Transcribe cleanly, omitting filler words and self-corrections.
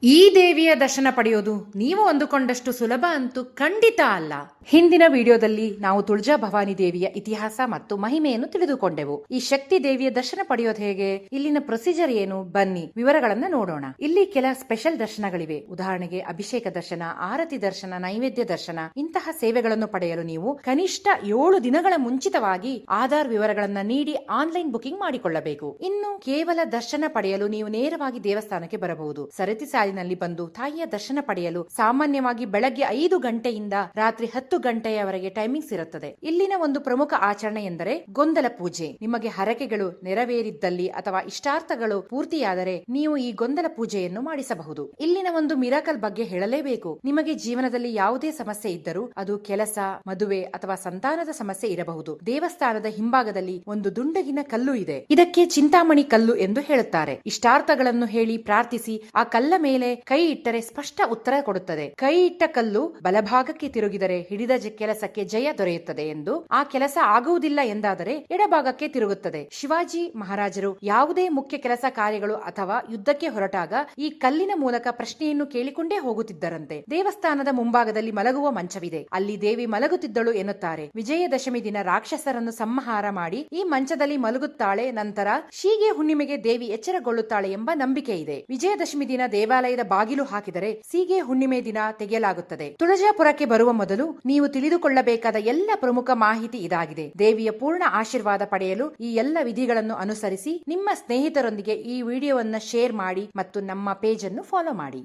ಈ ದೇವಿಯ ದರ್ಶನ ಪಡೆಯೋದು ನೀವು ಅಂದುಕೊಂಡಷ್ಟು ಸುಲಭ ಅಂತೂ ಖಂಡಿತ ಅಲ್ಲ. ಹಿಂದಿನ ವಿಡಿಯೋದಲ್ಲಿ ನಾವು ತುಳಜಾ ಭವಾನಿ ದೇವಿಯ ಇತಿಹಾಸ ಮತ್ತು ಮಹಿಮೆಯನ್ನು ತಿಳಿದುಕೊಂಡೆವು. ಈ ಶಕ್ತಿ ದೇವಿಯ ದರ್ಶನ ಪಡೆಯೋದು ಹೇಗೆ, ಇಲ್ಲಿನ ಪ್ರೊಸೀಜರ್ ಏನು, ಬನ್ನಿ ವಿವರಗಳನ್ನ ನೋಡೋಣ. ಇಲ್ಲಿ ಕೆಲ ಸ್ಪೆಷಲ್ ದರ್ಶನಗಳಿವೆ. ಉದಾಹರಣೆಗೆ ಅಭಿಷೇಕ ದರ್ಶನ, ಆರತಿ ದರ್ಶನ, ನೈವೇದ್ಯ ದರ್ಶನ. ಇಂತಹ ಸೇವೆಗಳನ್ನು ಪಡೆಯಲು ನೀವು ಕನಿಷ್ಠ 7 ದಿನಗಳ ಮುಂಚಿತವಾಗಿ ಆಧಾರ್ ವಿವರಗಳನ್ನ ನೀಡಿ ಆನ್ಲೈನ್ ಬುಕಿಂಗ್ ಮಾಡಿಕೊಳ್ಳಬೇಕು. ಇನ್ನು ಕೇವಲ ದರ್ಶನ ಪಡೆಯಲು ನೀವು ನೇರವಾಗಿ ದೇವಸ್ಥಾನಕ್ಕೆ ಬರಬಹುದು. ಸರತಿ ಸಾಲಿನಲ್ಲಿ ಬಂದು ತಾಯಿಯ ದರ್ಶನ ಪಡೆಯಲು ಸಾಮಾನ್ಯವಾಗಿ ಬೆಳಗ್ಗೆ 5 ಗಂಟೆಯಿಂದ ರಾತ್ರಿ 10 ಗಂಟೆಯವರೆಗೆ ಟೈಮಿಂಗ್ಸ್ ಇರುತ್ತದೆ. ಇಲ್ಲಿನ ಒಂದು ಪ್ರಮುಖ ಆಚರಣೆ ಎಂದರೆ ಗೊಂದಲ ಪೂಜೆ. ನಿಮಗೆ ಹರಕೆಗಳು ನೆರವೇರಿದ್ದಲ್ಲಿ ಅಥವಾ ಇಷ್ಟಾರ್ಥಗಳು ಪೂರ್ತಿಯಾದರೆ ನೀವು ಈ ಗೊಂದಲ ಪೂಜೆಯನ್ನು ಮಾಡಿಸಬಹುದು. ಇಲ್ಲಿನ ಒಂದು ಮಿರಾಕಲ್ ಬಗ್ಗೆ ಹೇಳಲೇಬೇಕು. ನಿಮಗೆ ಜೀವನದಲ್ಲಿ ಯಾವುದೇ ಸಮಸ್ಯೆ ಇದ್ದರೂ, ಅದು ಕೆಲಸ, ಮದುವೆ ಅಥವಾ ಸಂತಾನದ ಸಮಸ್ಯೆ ಇರಬಹುದು, ದೇವಸ್ಥಾನದ ಹಿಂಭಾಗದಲ್ಲಿ ಒಂದು ದುಂಡಗಿನ ಕಲ್ಲು ಇದೆ. ಇದಕ್ಕೆ ಚಿಂತಾಮಣಿ ಕಲ್ಲು ಎಂದು ಹೇಳುತ್ತಾರೆ. ಇಷ್ಟಾರ್ಥಗಳನ್ನು ಹೇಳಿ ಪ್ರಾರ್ಥಿಸಿ ಆ ಕಲ್ಲ ಮೇಲೆ ಕೈ ಇಟ್ಟರೆ ಸ್ಪಷ್ಟ ಉತ್ತರ ಕೊಡುತ್ತದೆ. ಕೈ ಇಟ್ಟ ಕಲ್ಲು ಬಲಭಾಗಕ್ಕೆ ತಿರುಗಿದರೆ ಹಿಡಿದ ಕೆಲಸಕ್ಕೆ ಜಯ ದೊರೆಯುತ್ತದೆ ಎಂದು, ಆ ಕೆಲಸ ಆಗುವುದಿಲ್ಲ ಎಂದಾದರೆ ಎಡಭಾಗಕ್ಕೆ ತಿರುಗುತ್ತದೆ. ಶಿವಾಜಿ ಮಹಾರಾಜರು ಯಾವುದೇ ಮುಖ್ಯ ಕೆಲಸ ಕಾರ್ಯಗಳು ಅಥವಾ ಯುದ್ಧಕ್ಕೆ ಹೊರಟಾಗ ಈ ಕಲ್ಲಿನ ಮೂಲಕ ಪ್ರಶ್ನೆಯನ್ನು ಕೇಳಿಕೊಂಡೇ ಹೋಗುತ್ತಿದ್ದರಂತೆ. ದೇವಸ್ಥಾನದ ಮುಂಭಾಗದಲ್ಲಿ ಮಲಗುವ ಮಂಚವಿದೆ. ಅಲ್ಲಿ ದೇವಿ ಮಲಗುತ್ತಿದ್ದಳು ಎನ್ನುತ್ತಾರೆ. ವಿಜಯದಶಮಿ ದಿನ ರಾಕ್ಷಸರನ್ನು ಸಂಹಾರ ಮಾಡಿ ಈ ಮಂಚದಲ್ಲಿ ಮಲಗುತ್ತಾಳೆ. ನಂತರ ಶೀಗೆ ಹುಣ್ಣಿಮೆಗೆ ದೇವಿ ಎಚ್ಚರಗೊಳ್ಳುತ್ತಾಳೆ ಎಂಬ ನಂಬಿಕೆ ಇದೆ. ವಿಜಯದಶಮಿ ದಿನ ದೇವಾಲಯದ ಬಾಗಿಲು ಹಾಕಿದರೆ ಸೀಗೆ ಹುಣ್ಣಿಮೆ ದಿನ ತೆಗೆಯಲಾಗುತ್ತದೆ. ತುಳಜಾಪುರಕ್ಕೆ ಬರುವ ಮೊದಲು ನೀವು ತಿಳಿದುಕೊಳ್ಳಬೇಕಾದ ಎಲ್ಲ ಪ್ರಮುಖ ಮಾಹಿತಿ ಇದಾಗಿದೆ. ದೇವಿಯ ಪೂರ್ಣ ಆಶೀರ್ವಾದ ಪಡೆಯಲು ಈ ಎಲ್ಲ ವಿಧಿಗಳನ್ನು ಅನುಸರಿಸಿ ನಿಮ್ಮ ಸ್ನೇಹಿತರೊಂದಿಗೆ ಈ ವಿಡಿಯೋವನ್ನು ಶೇರ್ ಮಾಡಿ ಮತ್ತು ನಮ್ಮ ಪೇಜ್ ಅನ್ನು ಫಾಲೋ ಮಾಡಿ.